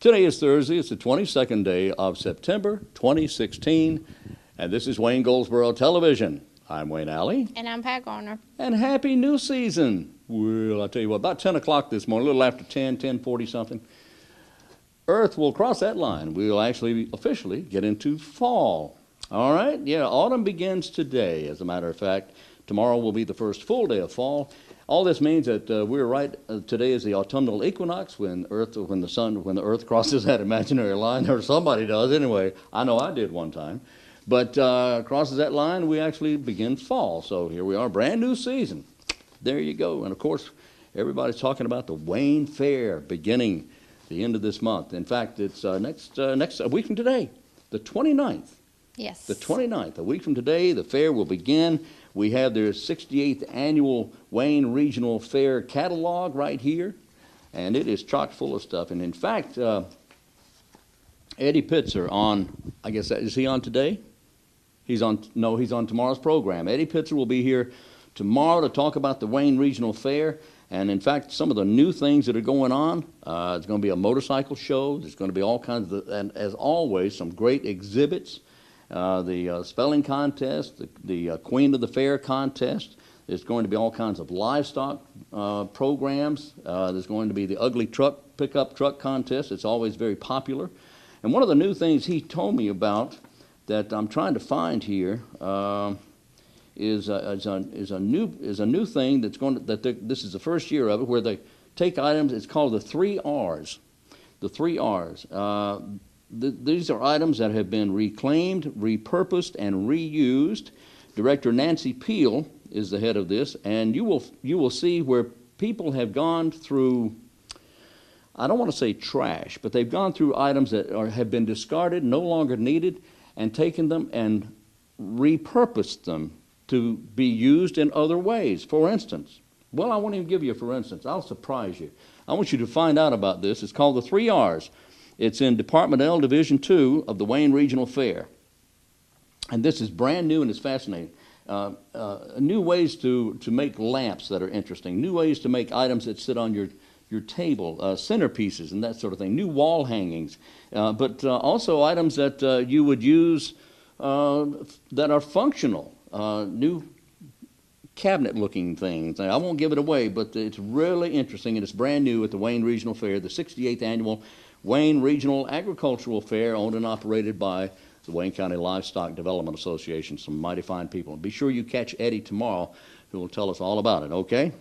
Today is Thursday. It's the 22nd day of September 2016, and this is Wayne Goldsboro Television. I'm Wayne Alley. And I'm Pat Garner. And happy new season. Well, I'll tell you what, about 10 o'clock this morning, a little after 10:40 something, Earth will cross that line. We'll actually officially get into fall. All right? Yeah, autumn begins today, as a matter of fact. Tomorrow will be the first full day of fall. All this means that we're right. Today is the autumnal equinox when the Earth crosses that imaginary line, or somebody does anyway. I know I did one time. But crosses that line, we actually begin fall. So here we are, brand new season. There you go. And of course, everybody's talking about the Wayne Fair beginning the end of this month. In fact, it's next a week from today, the 29th. Yes. The 29th, a week from today, the fair will begin. We have their 68th annual Wayne Regional Fair catalog right here, and it is chock full of stuff. And in fact, Eddie Pitzer I guess, is he on today? He's on tomorrow's program. Eddie Pitzer will be here tomorrow to talk about the Wayne Regional Fair. And in fact, some of the new things that are going on, it's going to be a motorcycle show. There's going to be all kinds of, and as always, some great exhibits. The spelling contest, the Queen of the Fair contest. There's going to be all kinds of livestock programs. There's going to be the ugly pickup truck contest. It's always very popular. And one of the new things he told me about that I'm trying to find here is a new thing that's this is the first year of it, where they take items. It's called the 3 R's. The 3 R's. These are items that have been reclaimed, repurposed, and reused. Director Nancy Peel is the head of this, and you will see where people have gone through, I don't want to say trash, but they've gone through items that have been discarded, no longer needed, and taken them and repurposed them to be used in other ways. For instance, well, I won't even give you a for instance. I'll surprise you. I want you to find out about this. It's called the 3 R's. It's in Department L, Division 2 of the Wayne Regional Fair. And this is brand new and it's fascinating. New ways to make lamps that are interesting. New ways to make items that sit on your table, centerpieces and that sort of thing. New wall hangings. But also items that you would use that are functional. New cabinet-looking things. I won't give it away, but it's really interesting, and it's brand new at the Wayne Regional Fair, the 68th Annual Wayne Regional Agricultural Fair, owned and operated by the Wayne County Livestock Development Association. Some mighty fine people. And be sure you catch Eddie tomorrow, who will tell us all about it, okay?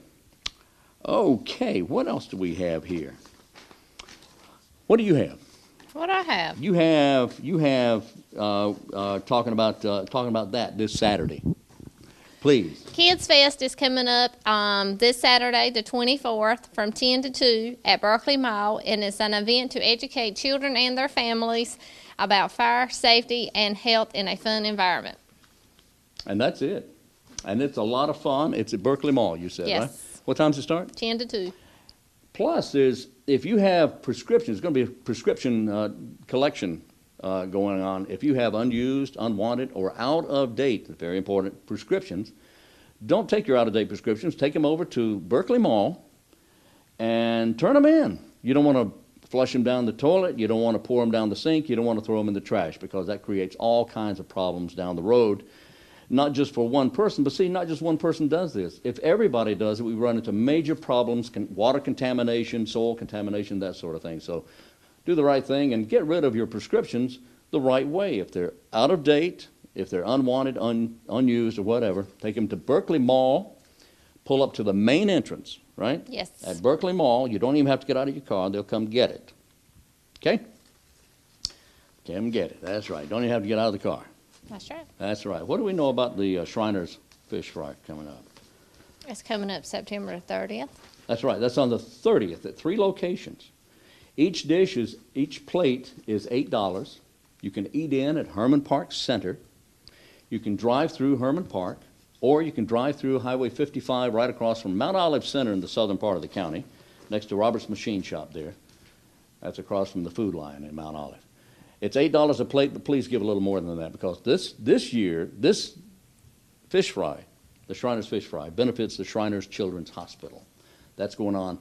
Okay, what else do we have here? What do you have? What I have? You have talking about that this Saturday. Please. Kids Fest is coming up this Saturday, the 24th, from 10 to 2 at Berkeley Mall, and it's an event to educate children and their families about fire safety and health in a fun environment. And that's it. And it's a lot of fun. It's at Berkeley Mall, you said, yes. Right? What time does it start? 10 to 2. Plus, if you have prescriptions, it's going to be a prescription collection going on. If you have unused, unwanted, or out-of-date, very important, prescriptions, don't take your out-of-date prescriptions. Take them over to Berkeley Mall and turn them in. You don't want to flush them down the toilet. You don't want to pour them down the sink. You don't want to throw them in the trash, because that creates all kinds of problems down the road, not just for one person. But see, not just one person does this. If everybody does it, we run into major problems, water contamination, soil contamination, that sort of thing. So do the right thing and get rid of your prescriptions the right way. If they're out of date, if they're unwanted, unused, or whatever, take them to Berkeley Mall, pull up to the main entrance, right? Yes. At Berkeley Mall. You don't even have to get out of your car. They'll come get it. Okay? Come get it. That's right. Don't even have to get out of the car. That's right. That's right. What do we know about the Shriners Fish Fry coming up? It's coming up September 30th. That's right. That's on the 30th at 3 locations. Each plate is $8. You can eat in at Herman Park Center. You can drive through Herman Park, or you can drive through Highway 55 right across from Mount Olive Center in the southern part of the county, next to Robert's Machine Shop there. That's across from the Food Lion in Mount Olive. It's $8 a plate, but please give a little more than that, because this year, this fish fry, the Shriners Fish Fry, benefits the Shriners Children's Hospital. That's going on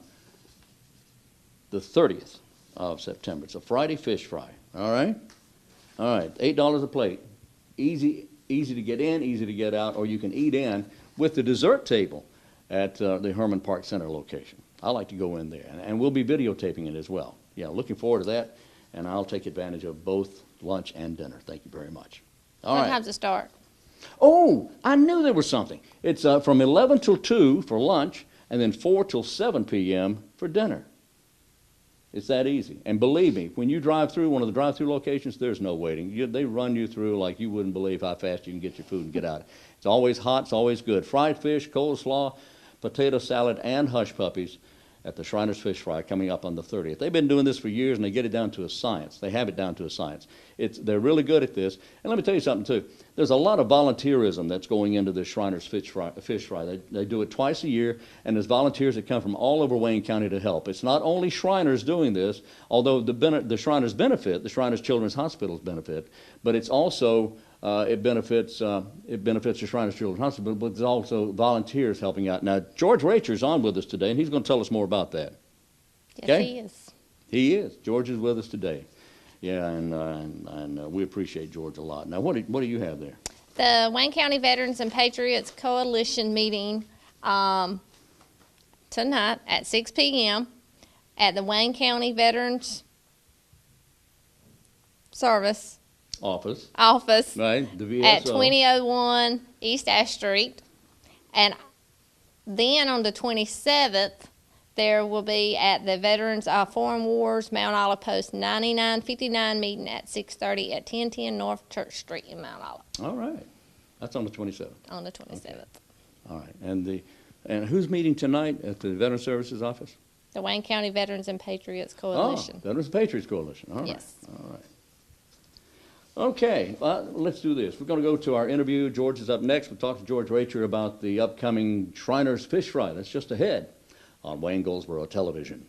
the 30th of September. It's a Friday fish fry. All right? All right, $8 a plate. Easy to get in, easy to get out, or you can eat in with the dessert table at the Herman Park Center location. I like to go in there, and we'll be videotaping it as well. Yeah, looking forward to that, and I'll take advantage of both lunch and dinner. Thank you very much. All right. What time's it start? Oh, I knew there was something. It's from 11 till 2 for lunch, and then 4 till 7 p.m. for dinner. It's that easy. And believe me, when you drive through one of the drive-through locations, there's no waiting. They run you through like you wouldn't believe how fast you can get your food and get out. It's always hot. It's always good. Fried fish, coleslaw, potato salad, and hush puppies at the Shriners Fish Fry coming up on the 30th. They've been doing this for years, and they get it down to a science. They have it down to a science. They're really good at this. And let me tell you something, too. There's a lot of volunteerism that's going into the Shriners Fish Fry. They do it twice a year, and there's volunteers that come from all over Wayne County to help. It's not only Shriners doing this, although the Shriners benefit, the Shriners Children's Hospitals benefit, but it's also it benefits the Shriners Children's Hospital, but there's also volunteers helping out. Now, George Rasher's on with us today, and he's going to tell us more about that. Yes, Okay? he is. He is. George is with us today. Yeah, and we appreciate George a lot. Now, what do you have there? The Wayne County Veterans and Patriots Coalition meeting tonight at 6 p.m. at the Wayne County Veterans Service Office. Right, the VSO. at 2001 East Ash Street. And then on the 27th, there will be at the Veterans Foreign Wars Mount Olive Post 9959 meeting at 6:30 at 1010 North Church Street in Mount Olive. All right. That's on the 27th. On the 27th. Okay. All right. And who's meeting tonight at the Veteran Services Office? The Wayne County Veterans and Patriots Oh, Coalition. Veterans and Patriots Coalition. All right. Yes. All right. Okay, let's do this. We're going to go to our interview. George is up next. We'll talk to George Rasher about the upcoming Shriners Fish Fry. That's just ahead on Wayne Goldsboro Television.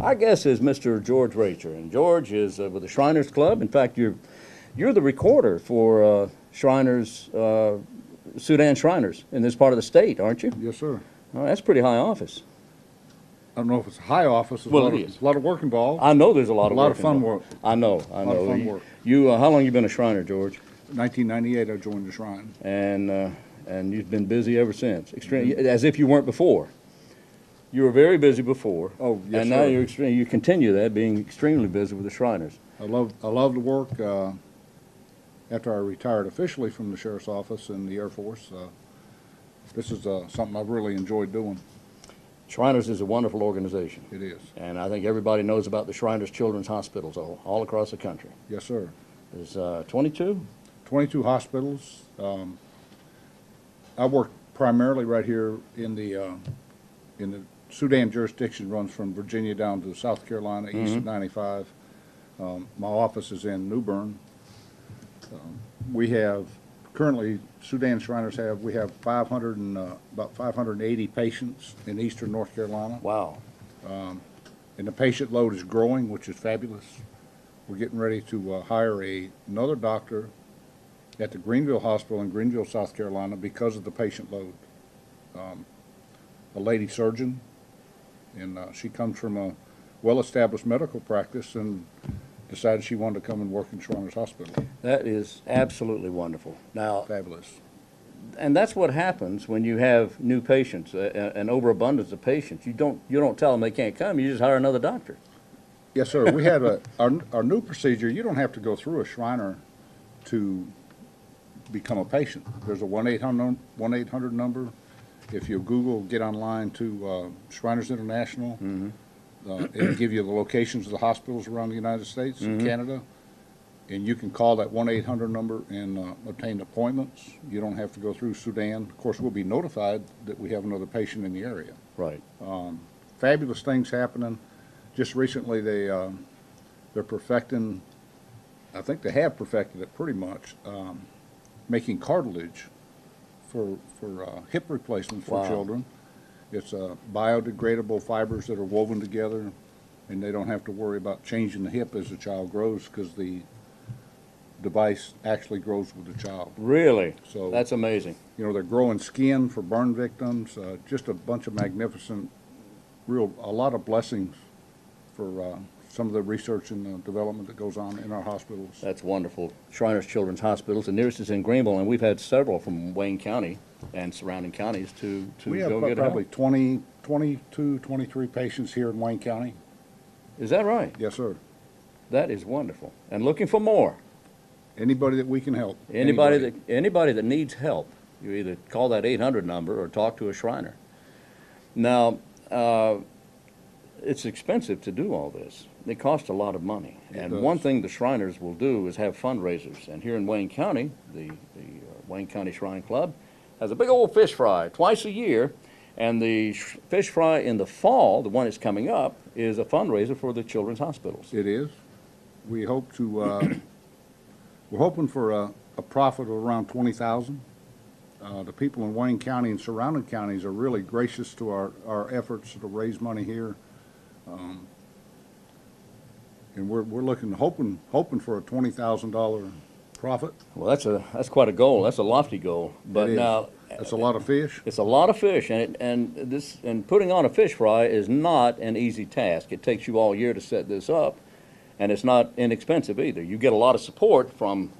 Our guest is Mr. George Rasher, and George is with the Shriners Club. In fact, you're the recorder for Shriners, Sudan Shriners in this part of the state, aren't you? Yes, sir. Oh, that's pretty high office. I don't know if it's a high office. There's Well, a lot of work involved. I know there's a lot of work. A lot of fun work. I know. A lot of fun work. You, how long you been a Shriner, George? 1998, I joined the Shrine. And you've been busy ever since. As if you weren't before. You were very busy before. Oh, yes, and now sir. you continue that, being extremely busy with the Shriners. I love the work. After I retired officially from the Sheriff's Office in the Air Force, this is something I've really enjoyed doing. Shriners is a wonderful organization. It is. And I think everybody knows about the Shriners Children's Hospitals all across the country. Yes, sir. There's 22? 22 hospitals. I work primarily right here in the Sudan jurisdiction. Runs from Virginia down to South Carolina, east of 95. My office is in New Bern. We have currently Sudan Shriners we have 500 and about 580 patients in eastern North Carolina. Wow. And the patient load is growing, which is fabulous. We're getting ready to hire another doctor at the Greenville Hospital in Greenville, South Carolina, because of the patient load. A lady surgeon, and she comes from a well-established medical practice and decided she wanted to come and work in Shriners Hospital. That is absolutely wonderful. Now, Fabulous. and that's what happens when you have new patients, an overabundance of patients. You don't tell them they can't come. You just hire another doctor. Yes, sir. We have our new procedure. You don't have to go through a Shriner to become a patient. There's a 1-800 number. If you Google, get online to Shriners International, it'll give you the locations of the hospitals around the United States and Canada, and you can call that 1-800 number and obtain appointments. You don't have to go through Sudan. Of course, we'll be notified that we have another patient in the area. Right. Fabulous things happening. Just recently, they're perfecting. I think they have perfected it pretty much, making cartilage for hip replacements for Wow. children. It's biodegradable fibers that are woven together. and they don't have to worry about changing the hip as the child grows because the device actually grows with the child. Really? So That's amazing. you know, they're growing skin for burn victims, just a bunch of magnificent, a lot of blessings for some of the research and the development that goes on in our hospitals. That's wonderful. Shriners Children's Hospitals, the nearest is in Greenville, and we've had several from Wayne County and surrounding counties to We have go get probably help. 22, 23 patients here in Wayne County. Is that right? Yes, sir. That is wonderful. And looking for more. Anybody that we can help. Anybody that needs help, you either call that 800 number or talk to a Shriner. Now, it's expensive to do all this. It costs a lot of money. It And does. one thing the Shriners will do is have fundraisers. And here in Wayne County, the Wayne County Shrine Club has a big old fish fry twice a year. And the fish fry in the fall, the one that's coming up, is a fundraiser for the children's hospitals. It is. We hope to, we're hoping for a profit of around 20,000. The people in Wayne County and surrounding counties are really gracious to our efforts to raise money here. And we're hoping for a $20,000 profit. Well, that's quite a goal. That's a lofty goal. But It is. now, That's a lot of fish. it's a lot of fish, and putting on a fish fry is not an easy task. It takes you all year to set this up, and it's not inexpensive either. You get a lot of support from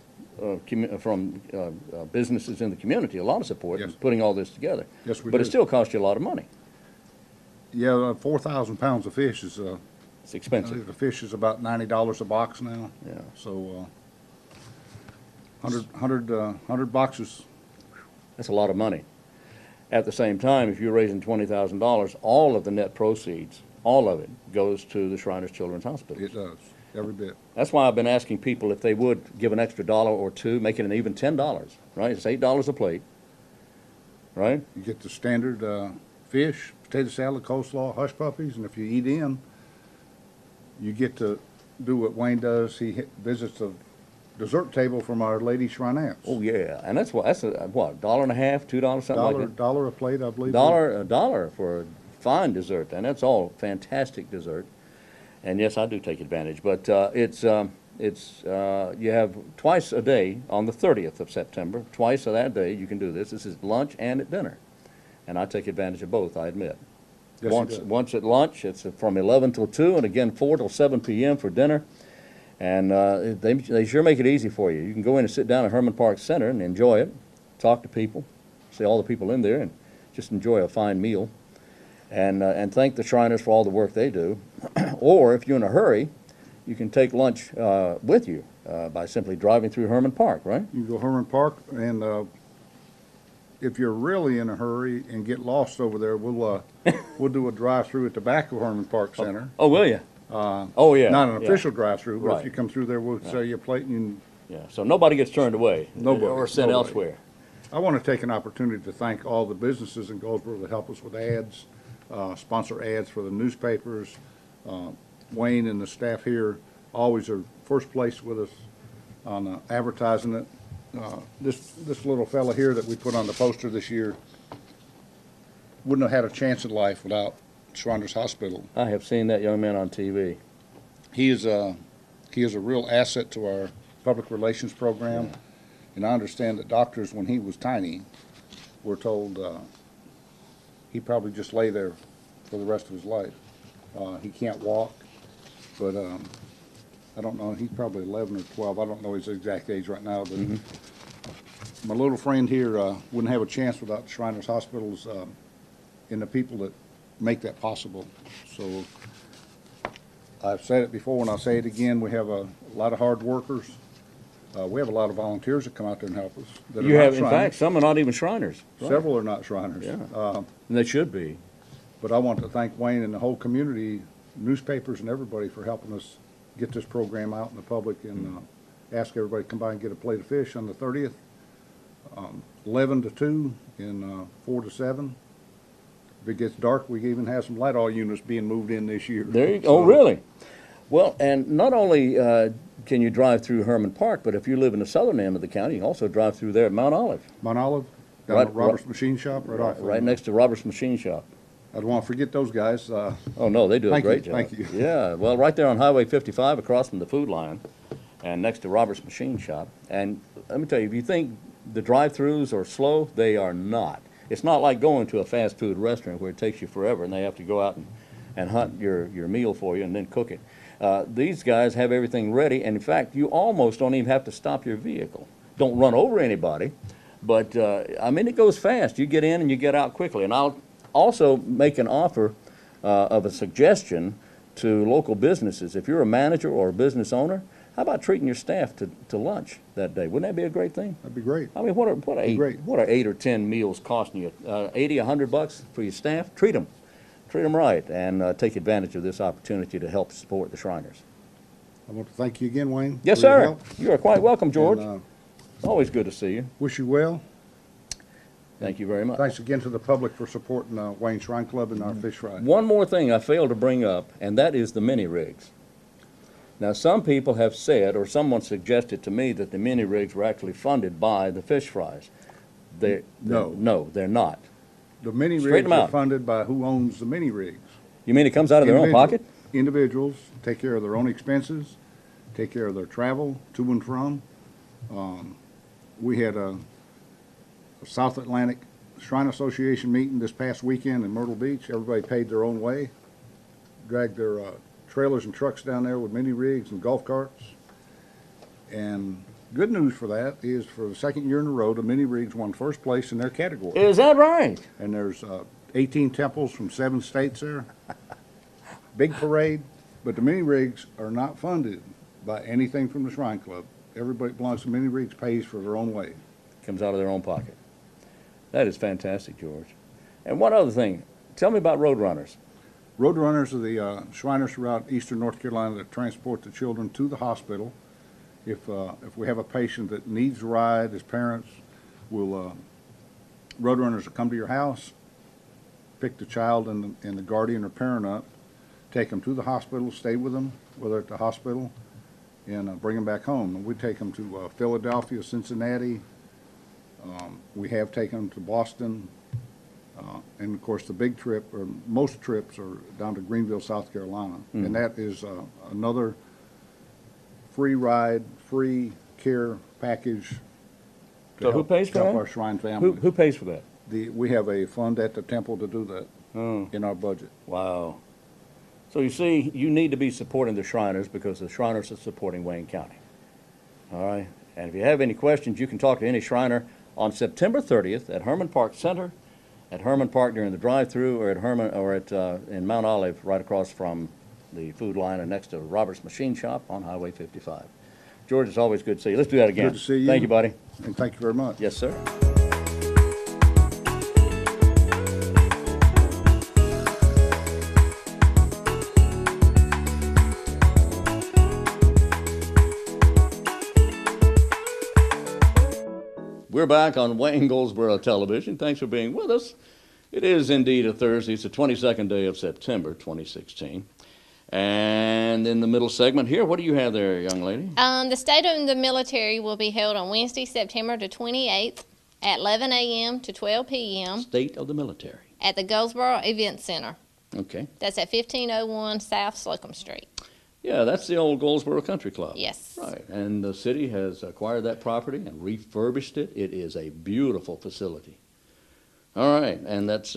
businesses in the community, a lot of support in Yes. putting all this together. Yes, we But do. it still costs you a lot of money. Yeah, 4,000 pounds of fish is, It's I think expensive. the fish is about $90 a box now. Yeah. So, 100 boxes. That's a lot of money. At the same time, if you're raising $20,000, all of the net proceeds, all of it, goes to the Shriners Children's Hospital. It does, every bit. That's why I've been asking people if they would give an extra $1 or $2, making it even $10, right? It's $8 a plate, right? You get the standard fish, potato salad, coleslaw, hush puppies, and if you eat in, you get to do what Wayne does. He visits the dessert table from Our Lady Shrinettes. Oh, yeah, and that's what, $1.50, $2, something like that? Dollar a plate, I believe. A dollar for a fine dessert, and that's all fantastic dessert. And yes, I do take advantage, but you have twice a day on the 30th of September, twice of that day you can do this. This is lunch and at dinner, and I take advantage of both, I admit. Yes, he does. Once at lunch, it's from 11 till 2, and again 4 till 7 p.m. for dinner. And they sure make it easy for you. You can go in and sit down at Herman Park Center and enjoy it, talk to people, see all the people in there, and just enjoy a fine meal. And thank the Shriners for all the work they do. Or if you're in a hurry, you can take lunch with you by simply driving through Herman Park, right? You can go Herman Park, and if you're really in a hurry and get lost over there, we'll do a drive-through at the back of Herman Park Center. Oh, will you? Oh, yeah. Not an yeah. official drive-through, but Right. if you come through there, we'll sell you a plate. And Yeah, so nobody gets turned away. Nobody, Or sent nobody. elsewhere. I want to take an opportunity to thank all the businesses in Goldsboro that help us with ads, sponsor ads for the newspapers. Wayne and the staff here always are first place with us on advertising it. This little fella here that we put on the poster this year wouldn't have had a chance in life without Shriners Hospital. I have seen that young man on TV. He is a real asset to our public relations program. And I understand that doctors, when he was tiny, were told he probably just lay there for the rest of his life. He can't walk, but I don't know, he's probably 11 or 12. I don't know his exact age right now, but my little friend here wouldn't have a chance without the Shriners Hospitals and the people that make that possible. So I've said it before and I'll say it again, we have a lot of hard workers. We have a lot of volunteers that come out there and help us. That are You not have, in Shriners. fact, some are not even Shriners. Right. Several are not Shriners. Yeah. And they should be. But I want to thank Wayne and the whole community, newspapers and everybody for helping us get this program out in the public and ask everybody to come by and get a plate of fish on the 30th, 11 to 2 and 4 to 7. If it gets dark, we even have some light oil units being moved in this year. There you go. Oh, really? Well, and not only can you drive through Herman Park, but if you live in the southern end of the county, you can also drive through there at Mount Olive, Mount Olive, down Right- at Robert's Machine Shop, right off. right next to Robert's Machine Shop. I don't want to forget those guys. Oh, no, they do a Thank you, great job. thank you. Yeah, well, right there on Highway 55 across from the Food Lion and next to Robert's Machine Shop. And let me tell you, if you think the drive-throughs are slow, they are not. It's not like going to a fast food restaurant where it takes you forever and they have to go out and hunt your meal for you and then cook it. These guys have everything ready, and in fact, you almost don't even have to stop your vehicle. Don't run over anybody, but I mean, it goes fast. You get in and you get out quickly. And I'll also make an offer of a suggestion to local businesses. If you're a manager or a business owner, how about treating your staff to lunch that day? Wouldn't that be a great thing? That'd be great. I mean, what are 8 or 10 meals costing you? 80, $100 for your staff? Treat them right, and take advantage of this opportunity to help support the Shriners. I want to thank you again, Wayne. Yes, for your sir. help. You are quite welcome, George. And, Always good to see you. wish you well. Thank you very much. Thanks again to the public for supporting Wayne Shrine Club and our fish fry. One more thing I failed to bring up, and that is the mini rigs. Now, some people have said, or someone suggested to me, that the mini rigs were actually funded by the fish fries. No, they're not. The mini Straighten rigs them are out. funded by who owns the mini rigs. You mean it comes out of their own pocket? Individuals take care of their own expenses, take care of their travel to and from. We had a South Atlantic Shrine Association meeting this past weekend in Myrtle Beach. Everybody paid their own way, dragged their trailers and trucks down there with mini rigs and golf carts. And good news for that is, for the second year in a row, the mini rigs won first place in their category. Is that right? And there's 18 temples from 7 states there. Big parade, but the mini rigs are not funded by anything from the Shrine Club. Everybody that belongs to mini rigs pays for their own way. Comes out of their own pocket. That is fantastic, George. And one other thing, tell me about Roadrunners. Roadrunners are the Shriners throughout eastern North Carolina that transport the children to the hospital. If we have a patient that needs a ride, as parents, Roadrunners will come to your house, pick the child and the guardian or parent up, take them to the hospital, stay with them while they're at the hospital, and bring them back home. And we take them to Philadelphia, Cincinnati. We have taken them to Boston. And of course, the big trip, or most trips, are down to Greenville, South Carolina. And that is another free ride, free care package to So who pays for help that? our Shrine family. Who pays for that? We have a fund at the temple to do that Oh, in our budget. wow. So you see, you need to be supporting the Shriners because the Shriners are supporting Wayne County. All right? And if you have any questions, you can talk to any Shriner on September 30th at Herman Park Center, at Herman Park during the drive-through, or in Mount Olive, right across from the Food Lion and next to Robert's Machine Shop on Highway 55. George, it's always good to see you. Let's do that again. Good to see you. Thank you, buddy. And thank you very much. Yes, sir. We're back on Wayne Goldsboro Television. Thanks for being with us. It is indeed a Thursday. It's the 22nd day of September, 2016. And in the middle segment here, what do you have there, young lady? The State of the Military will be held on Wednesday, September the 28th at 11 a.m. to 12 p.m. State of the Military. at the Goldsboro Event Center. Okay. That's at 1501 South Slocum Street. Yeah, that's the old Goldsboro Country Club. Yes. Right, and the city has acquired that property and refurbished it. It is a beautiful facility. All right, and that's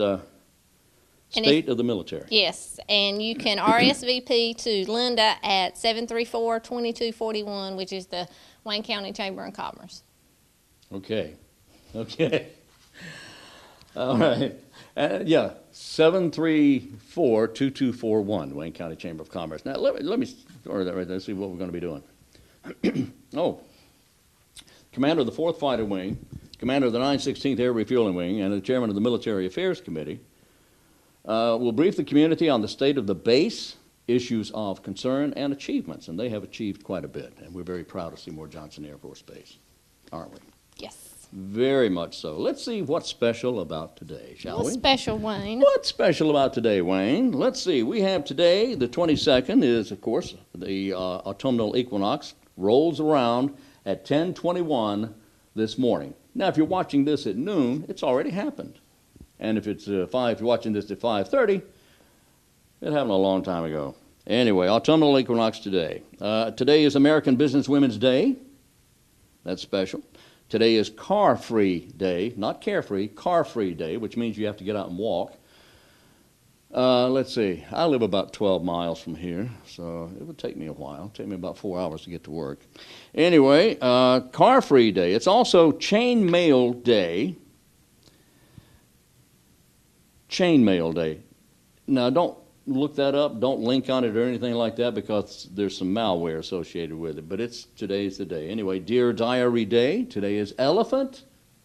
State of the Military. Yes, and you can RSVP to Linda at 734-2241, which is the Wayne County Chamber of Commerce. Okay. All right. Yeah, 734-2241, Wayne County Chamber of Commerce. Now, let me order that right there, see what we're going to be doing. Oh, Commander of the 4th Fighter Wing, Commander of the 916th Air Refueling Wing, and the Chairman of the Military Affairs Committee will brief the community on the state of the base, issues of concern, and achievements. And they have achieved quite a bit, and we're very proud of Seymour Johnson Air Force Base, aren't we? Yes. Very much so. Let's see what's special about today, shall we? What's special, Wayne? What's special about today, Wayne? Let's see. We have today, the 22nd, is, of course, the autumnal equinox rolls around at 10:21 this morning. Now, if you're watching this at noon, it's already happened. And if it's if you're watching this at 5:30, it happened a long time ago. Anyway, autumnal equinox today. Today is American Business Women's Day. That's special. Today is Car-Free Day, not carefree, Car-Free Day, which means you have to get out and walk. Let's see. I live about 12 miles from here, so it would take me a while. It would take me about 4 hours to get to work. Anyway, Car-Free Day. It's also Chain Mail Day. Chain Mail Day. Now, don't look that up. Don't link on it or anything like that because there's some malware associated with it. But today's the day. Anyway, Dear Diary Day. Today is Elephant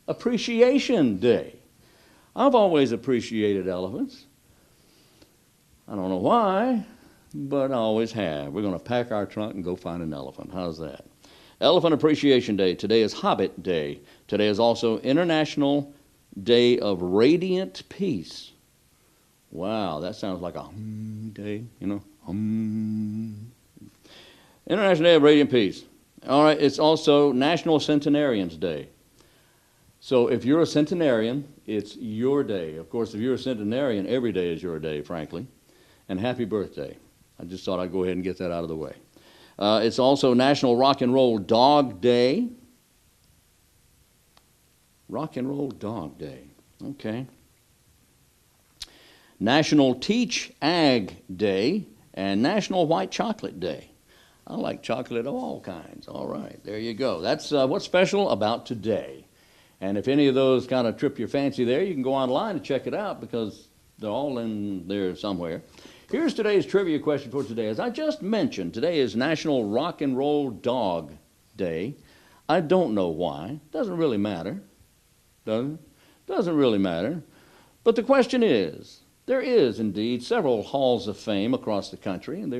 Appreciation Day. I've always appreciated elephants. I don't know why, but I always have. We're going to pack our trunk and go find an elephant. How's that? Elephant Appreciation Day. Today is Hobbit Day. Today is also International Day of Radiant Peace. Wow, that sounds like a day, you know. International Day of Radiant Peace. All right, it's also National Centenarians Day. So if you're a centenarian, it's your day. Of course, if you're a centenarian, every day is your day, frankly. And happy birthday. I just thought I'd go ahead and get that out of the way. It's also National Rock and Roll Dog Day. Rock and Roll Dog Day. Okay. National Teach Ag Day and National White Chocolate Day. I like chocolate of all kinds. All right, there you go. That's what's special about today. And if any of those kind of trip your fancy there, you can go online and check it out because they're all in there somewhere. Here's today's trivia question for today. As I just mentioned, today is National Rock and Roll Dog Day. I don't know why. Doesn't really matter. Does it? Doesn't really matter. But the question is, there is indeed several halls of fame across the country, and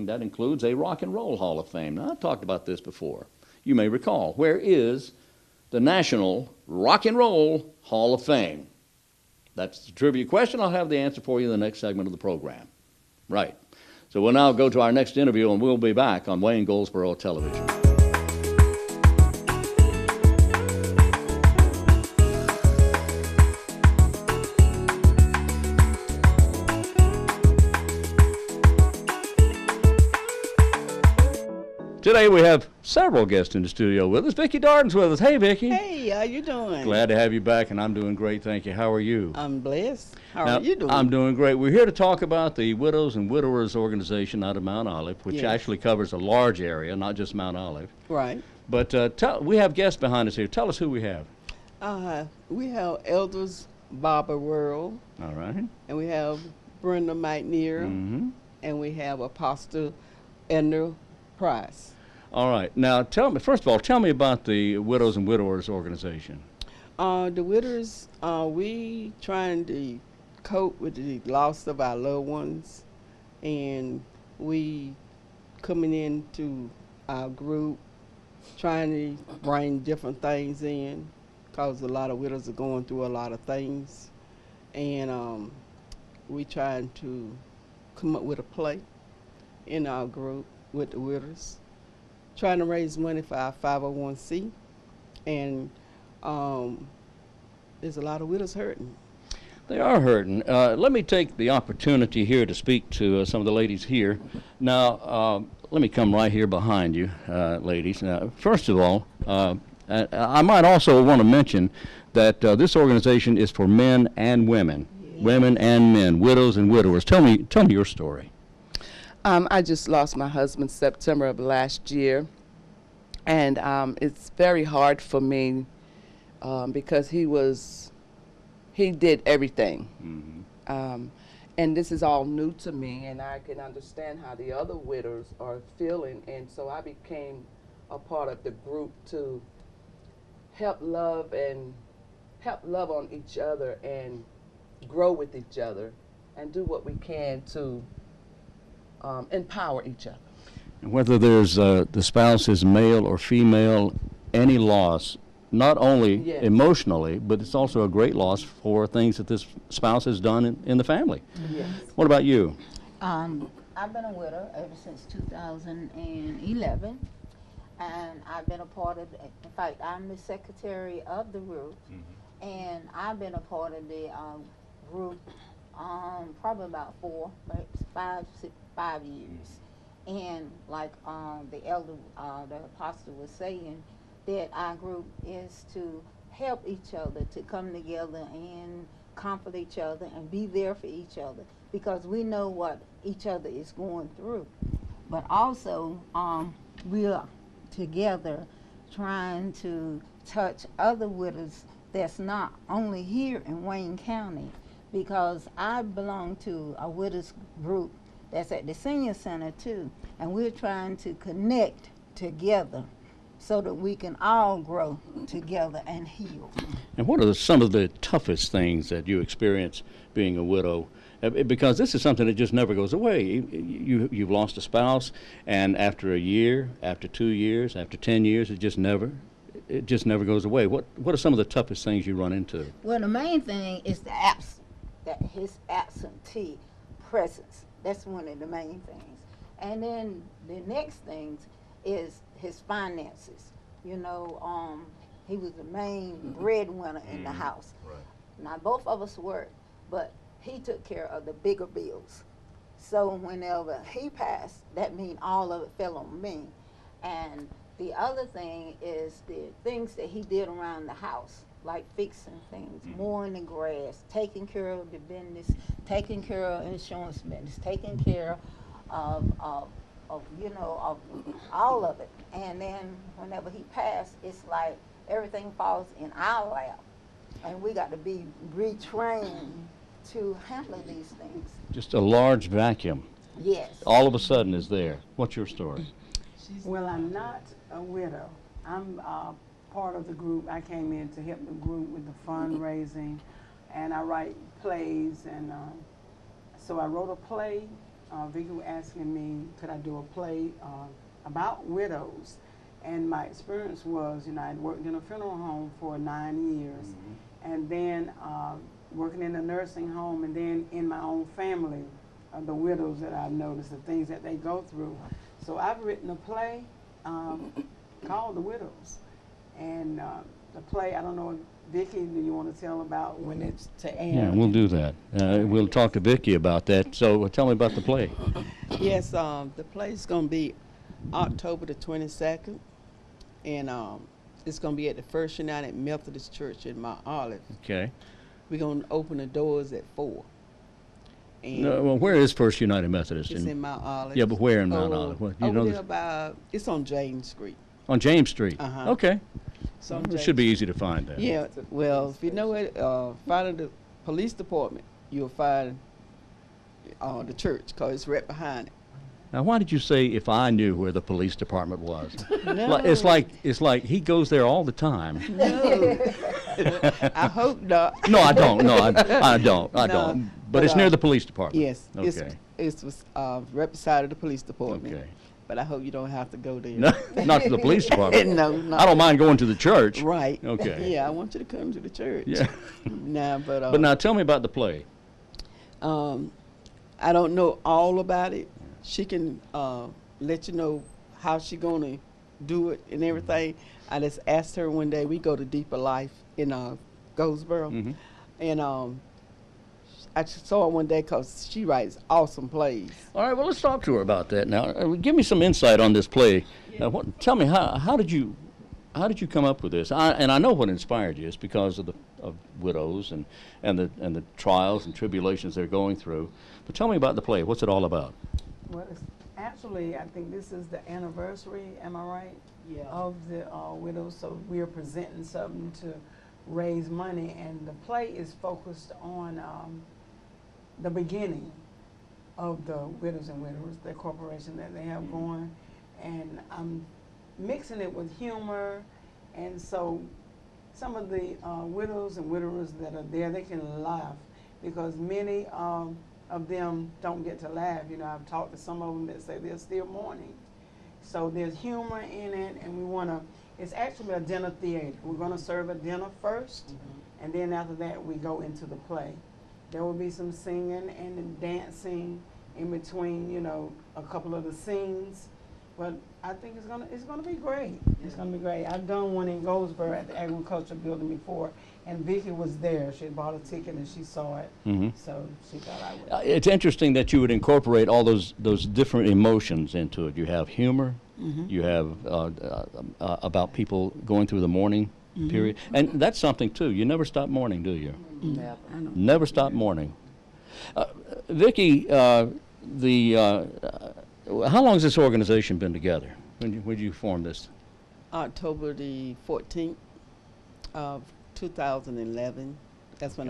that includes a Rock and Roll Hall of Fame. Now, I've talked about this before. You may recall. Where is the National Rock and Roll Hall of Fame? That's the trivia question. I'll have the answer for you in the next segment of the program. Right. So we'll now go to our next interview, and we'll be back on Wayne Goldsboro Television. Today we have several guests in the studio with us. Vickie Darden's with us. Hey, Vickie. Hey, how you doing? Glad to have you back, and I'm doing great, thank you. How are you? I'm blessed. How Now, are you doing? I'm doing great. We're here to talk about the Widows and Widowers organization out of Mount Olive, which Yes. actually covers a large area, not just Mount Olive. Right. But we have guests behind us here. Tell us who we have. We have Elders Barbara World, All right. and we have Brenda McNear, Mm-hmm. and we have Apostle Edna Price. All right. Now, first of all, tell me about the Widows and Widowers organization. The widows, we trying to cope with the loss of our loved ones, and we coming into our group trying to bring different things in, because a lot of widows are going through a lot of things, and we trying to come up with a play in our group with the widows, trying to raise money for our 501c, and there's a lot of widows hurting. They are hurting. Let me take the opportunity here to speak to some of the ladies here. Now, let me come right here behind you, ladies. Now, first of all, I might also want to mention that this organization is for men and women, women and men, widows and widowers. Tell me your story. I just lost my husband September of last year, and it's very hard for me because he did everything. Mm-hmm. And this is all new to me, and I can understand how the other widows are feeling, and so I became a part of the group to help love on each other and grow with each other and do what we can to empower each other. And whether there's the spouse is male or female, any loss, not only Yes. emotionally, but it's also a great loss for things that this spouse has done in the family. Yes. What about you? I've been a widow ever since 2011, and I've been a part of, in fact, I'm the secretary of the group, and I've been a part of the group probably about 5 years. And like the elder, the apostle was saying, that our group is to help each other, to come together and comfort each other and be there for each other, because we know what each other is going through. But also, we are together trying to touch other widows that's not only here in Wayne County, because I belong to a widows group that's at the senior center too, and we're trying to connect together so that we can all grow together and heal. And what are some of the toughest things that you experience being a widow? Because this is something that just never goes away. You've lost a spouse, and after a year, after 2 years, after 10 years, it just never goes away. What are some of the toughest things you run into? Well, the main thing is his absentee presence. That's one of the main things. And then the next things is his finances. You know, he was the main breadwinner in the house. Right. Now, both of us worked, but he took care of the bigger bills. So whenever he passed, that means all of it fell on me. And the other thing is the things that he did around the house, like fixing things, mowing the grass, taking care of the business, taking care of insurance business, taking care of all of it. And then whenever he passed, it's like everything falls in our lap, and we got to be retrained to handle these things. Just a large vacuum. Yes. All of a sudden is there. What's your story? Well, I'm not a widow. I'm part of the group. I came in to help the group with the fundraising, and I write plays. And so I wrote a play. Vickie was asking me, could I do a play about widows? And my experience was, I'd worked in a funeral home for 9 years, and then working in a nursing home, and then in my own family, the widows that I've noticed, the things that they go through. So I've written a play called The Widows. And the play, I don't know, Vickie, do you want to tell about when it's to air? Yeah, we'll do that. We'll talk to Vickie about that. So tell me about the play. Yes, the play's going to be October the 22nd, and it's going to be at the First United Methodist Church in Mount Olive. Okay. We're going to open the doors at 4. And Well, where is First United Methodist? it's in Mount Olive. Yeah, but where in Mount Olive? What, you over know there this? about, it's on James Street. On James Street. Uh-huh. Okay. It's on It James should be easy to find that. Yeah, well, if you know it, find the police department, you'll find the church, because it's right behind it. Now, why did you say if I knew where the police department was? No. It's like he goes there all the time. No. I hope not. No, I don't. No, I don't. I No, don't. But but, it's near the police department. Yes, Okay. it's right beside of the police department. Okay. But I hope you don't have to go there. No, not to the police department. No, not I don't mind going to the church. Right. Okay. Yeah, I want you to come to the church. Yeah. Nah, but But now tell me about the play. I don't know all about it. She can let you know how she gonna do it and everything. I just asked her one day. We go to Deeper Life in Goldsboro, Mhm. and I just saw her one day because she writes awesome plays. All right, well, let's talk to her about that now. Give me some insight on this play. Tell me, how did you come up with this? And I know what inspired you. It's because of widows and the trials and tribulations they're going through. But tell me about the play. What's it all about? Well, it's actually, I think this is the anniversary, am I right? Yeah. Of the widows, so we are presenting something to raise money, and the play is focused on the beginning of the Widows and Widowers, the corporation that they have going, and I'm mixing it with humor, and so some of the widows and widowers that are there, they can laugh, because many of them don't get to laugh. I've talked to some of them that say they're still mourning. So there's humor in it, and it's actually a dinner theater. We're going to serve a dinner first, and then after that we go into the play. There will be some singing and dancing in between, a couple of the scenes, But I think it's gonna be great. It's gonna be great. I've done one in Goldsboro at the Agriculture Building before, and Vickie was there. She had bought a ticket and she saw it, so she thought I would. It's interesting that you would incorporate all those different emotions into it. You have humor, you have about people going through the mourning period, and that's something too. You never stop mourning, do you? Never. Never stop mourning. Vickie, how long has this organization been together? When did you form this? October the 14th of 2011. That's when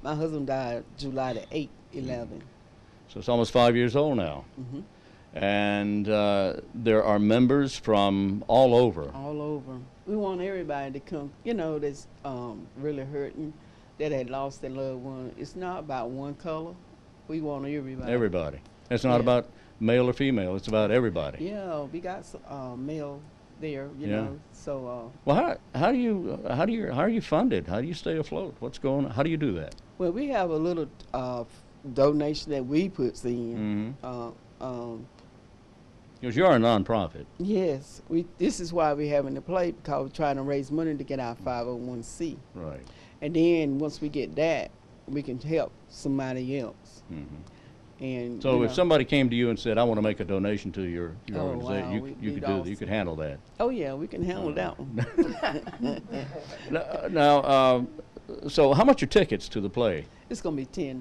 my husband died July the 8th, 11. So it's almost 5 years old now. And there are members from all over. All over. We want everybody to come, that's really hurting, that had lost their loved one. It's not about one color. We want everybody. Everybody. It's not about male or female. It's about everybody. Yeah, we got male there, you Yeah. know. So Well, how are you funded? How do you stay afloat? What's going on? How do you do that? well, we have a little donation that we puts in. Because you're a nonprofit. Yes, this is why we're having to play, because we're trying to raise money to get our 501c. Right. And then once we get that, we can help somebody else. And So if somebody came to you and said, "I want to make a donation to your Oh, organization," wow, you we'd could be do that. You awesome. could handle that. oh yeah, we can handle that one. Now, so how much are tickets to the play? It's gonna be $10.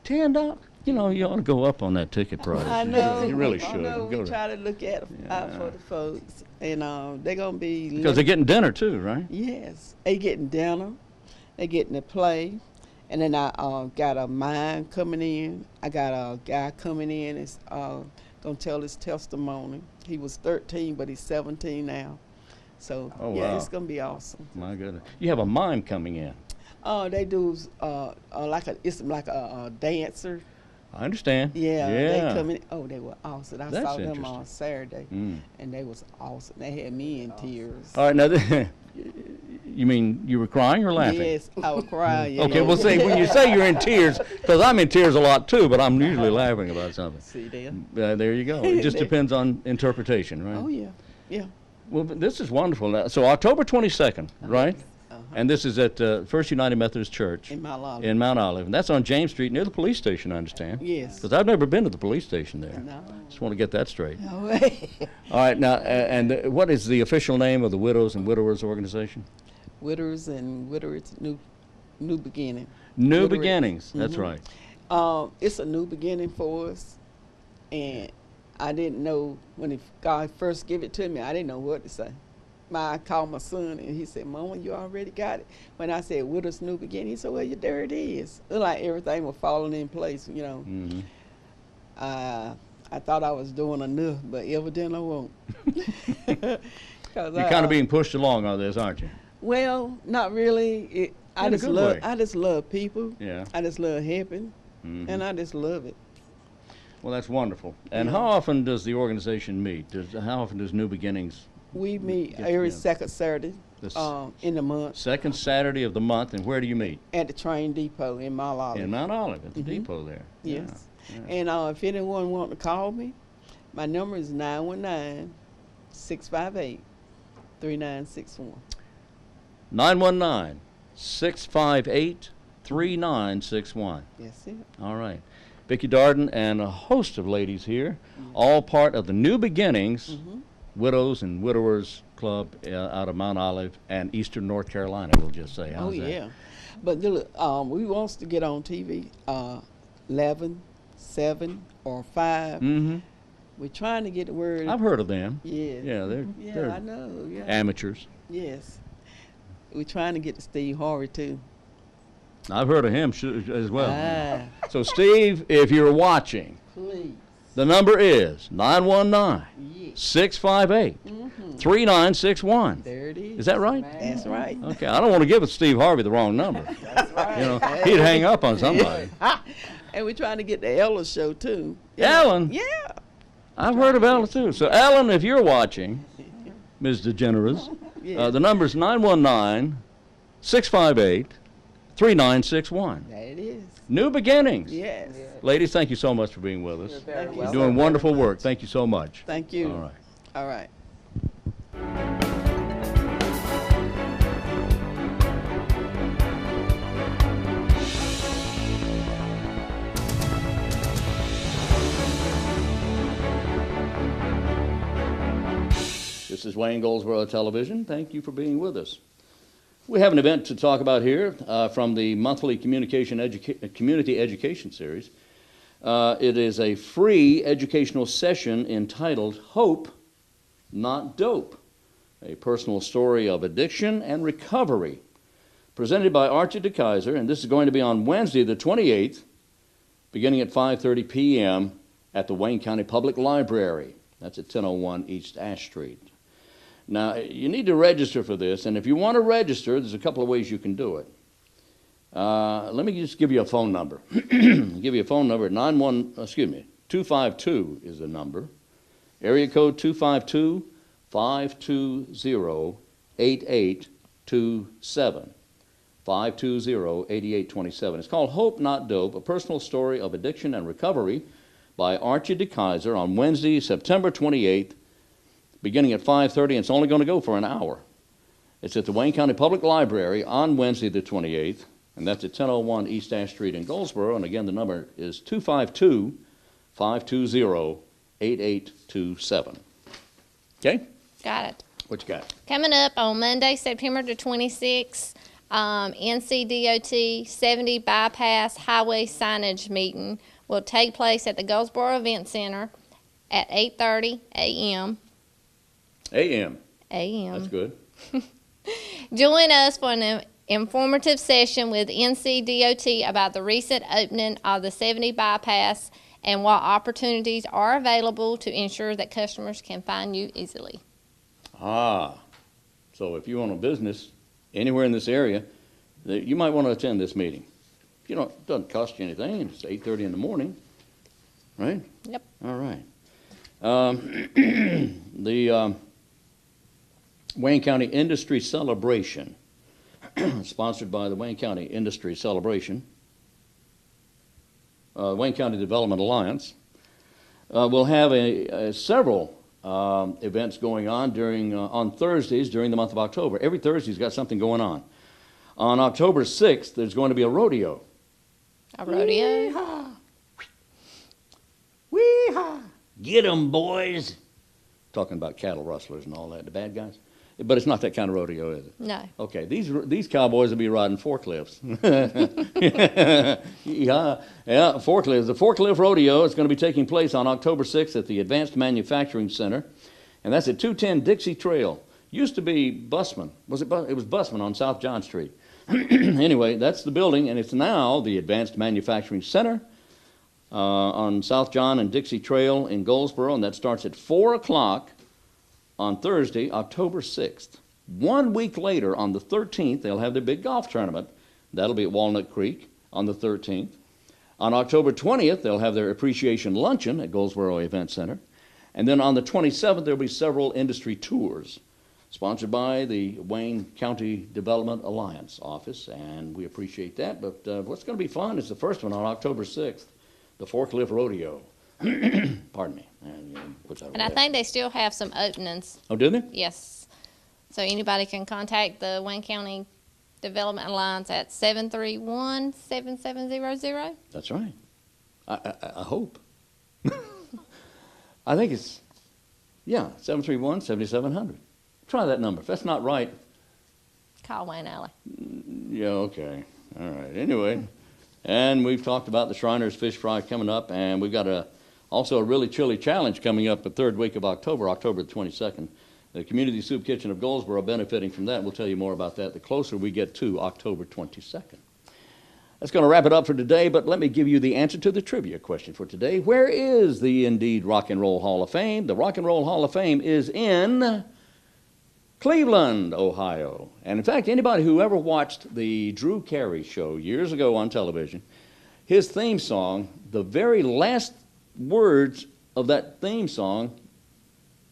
$10. You know, you ought to go up on that ticket price. I know. You really I should. know. Go We to- try to look out for the folks, and they're gonna be. Because they're getting dinner too, right? Yes, they getting dinner, they getting to play, and then I got a mime coming in. I got a guy coming in. Is gonna tell his testimony. He was 13, but he's 17 now. So Oh, yeah, wow. it's gonna be awesome. My goodness. You have a mime coming in. They do it's like a dancer. I understand. Yeah, they come in. Oh, they were awesome. I That's saw them interesting. on Saturday, Mm. and they was awesome. They had me in tears. All right, now, you mean you were crying or laughing? Yes, I was crying. Okay, well, see, when you say you're in tears, because I'm in tears a lot too, but I'm usually laughing about something. See there? There you go. It just depends on interpretation, right? Oh yeah, yeah. Well, but this is wonderful. Now, so October 22nd, right? And this is at First United Methodist Church In Mount Olive. in Mount Olive. And that's on James Street near the police station, I understand. Yes. Because I've never been to the police station there. No. Just want to get that straight. No way. All right, now, and what is the official name of the Widows and Widowers Organization? Widows and Widowers New Beginning. New Widows. Beginnings, that's right. It's a new beginning for us, and I didn't know when God first gave it to me. I didn't know what to say. I called my son, and he said, "Mama, you already got it." When I said Widows New Beginning, he said, "Well, there it is." It like everything was falling in place, you know. Mm-hmm. I thought I was doing enough, but evidently I won't. You're kind of being pushed along on this, aren't you? Well, not really. I In a just good love. way. I just love people. Yeah. I just love helping, Mhm. and I just love it. Well, that's wonderful. And Yeah. how often does the organization meet? How often does New Beginnings? We meet Get every together. second Saturday This in the month second Saturday of the month, and where do you meet? at the train depot in Mount Olive. In Mount Olive, at the Mhm. depot there. Yes. Yeah. And if anyone want to call me, my number is 919-658-3961. 919-658-3961. That's it. All right. Vickie Darden and a host of ladies here, all part of the New Beginnings Mm-hmm. Widows and Widowers Club out of Mount Olive and Eastern North Carolina, we'll just say. How's Oh that? yeah. But look, we wants to get on TV 11, 7, or 5. Mm-hmm. We're trying to get the word. I've heard of them. Yeah. Yeah, they're I know. Yeah. amateurs. Yes. We're trying to get to Steve Harvey too. I've heard of him as well. Ah, So, Steve, if you're watching, please. the number is Yes. 919-658-3961. There it is. Is that right? That's right. Okay, I don't want to give Steve Harvey the wrong number. That's right. You know, he'd hang up on somebody. And we're trying to get the Ella show too. Ellen? Yeah. I've heard of Ellen too. So, Ellen, if you're watching, Ms. DeGeneres, Yeah. the number's 919-658-3961. There it is. New Beginnings. Yes. Ladies, thank you so much for being with us. You're very You're welcome. doing wonderful work. Thank you so much. Thank you. All right. All right. This is Wayne Goldsboro Television. Thank you for being with us. We have an event to talk about here from the monthly community education series. It is a free educational session entitled Hope, Not Dope, a personal story of addiction and recovery, presented by Archie DeKaiser, and this is going to be on Wednesday the 28th, beginning at 5:30 p.m. at the Wayne County Public Library. That's at 1001 East Ash Street. Now, you need to register for this, and if you want to register, there's a couple of ways you can do it. Let me just give you a phone number. Give you a phone number at 252 is the number. Area code 252-520-8827. 520-8827. It's called Hope Not Dope, a personal story of addiction and recovery by Archie DeKaiser on Wednesday, September 28th, beginning at 5:30, and it's only going to go for an hour. It's at the Wayne County Public Library on Wednesday the 28th, and that's at 1001 East Ash Street in Goldsboro. And again, the number is 252-520-8827. Okay? Got it. What you got? Coming up on Monday, September the 26th, NCDOT 70 Bypass Highway Signage Meeting will take place at the Goldsboro Event Center at 8:30 a.m. A.M. a.m. That's good. Join us for an informative session with NCDOT about the recent opening of the 70 bypass and what opportunities are available to ensure that customers can find you easily. So if you own a business anywhere in this area, you might want to attend this meeting. It doesn't cost you anything. It's 8:30 in the morning, right? Yep. All right. The Wayne County Industry Celebration, sponsored by the Wayne County Industry Celebration, Wayne County Development Alliance, will have several events going on on Thursdays during the month of October. Every Thursday's got something going on. On October 6th, there's going to be a rodeo. A rodeo? Wee-haw! Wee-haw! Get 'em, boys! Talking about cattle rustlers and all that, the bad guys. But it's not that kind of rodeo, is it? No. Okay, these cowboys will be riding forklifts. Yeah, forklifts. The forklift rodeo is going to be taking place on October 6th at the Advanced Manufacturing Center, and that's at 210 Dixie Trail. Used to be Busman. It was Busman on South John Street. Anyway, that's the building, and it's now the Advanced Manufacturing Center on South John and Dixie Trail in Goldsboro, and that starts at 4 o'clock on Thursday, October 6th. 1 week later, on the 13th, they'll have their big golf tournament. That'll be at Walnut Creek on the 13th. On October 20th, they'll have their appreciation luncheon at Goldsboro Event Center. And then on the 27th, there'll be several industry tours sponsored by the Wayne County Development Alliance office, and we appreciate that. But what's going to be fun is the first one on October 6th, the Forklift Rodeo. Pardon me. And I think they still have some openings. Oh, do they? Yes. So anybody can contact the Wayne County Development Alliance at 731-7700. That's right. I hope. I think it's, 731-7700. Try that number. If that's not right. Call Wayne Alley. Yeah, okay. All right. Anyway, and we've talked about the Shriners Fish Fry coming up, and we've got also a really chilly challenge coming up the third week of October, October the 22nd. The Community Soup Kitchen of Goldsboro benefiting from that. We'll tell you more about that the closer we get to October 22nd. That's going to wrap it up for today, but let me give you the answer to the trivia question for today. Where is the Indeed Rock and Roll Hall of Fame? The Rock and Roll Hall of Fame is in Cleveland, Ohio. And in fact, anybody who ever watched the Drew Carey show years ago on television, his theme song, the very last words of that theme song,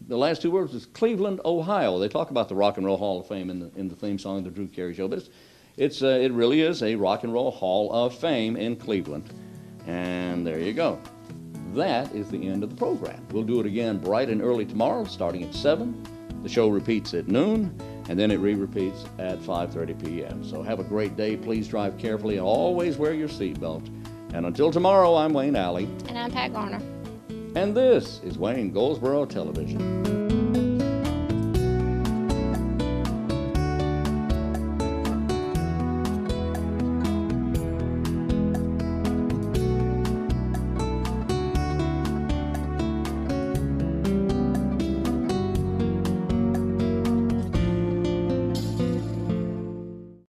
the last two words is Cleveland, Ohio. They talk about the Rock and Roll Hall of Fame in the theme song of the Drew Carey show, but it really is a Rock and Roll Hall of Fame in Cleveland. And there you go. that is the end of the program. We'll do it again bright and early tomorrow, starting at 7. The show repeats at noon, and then it re-repeats at 5:30 p.m. So have a great day. Please drive carefully and always wear your seatbelt. And until tomorrow, I'm Wayne Alley. And I'm Pat Garner. And this is Wayne Goldsboro Television.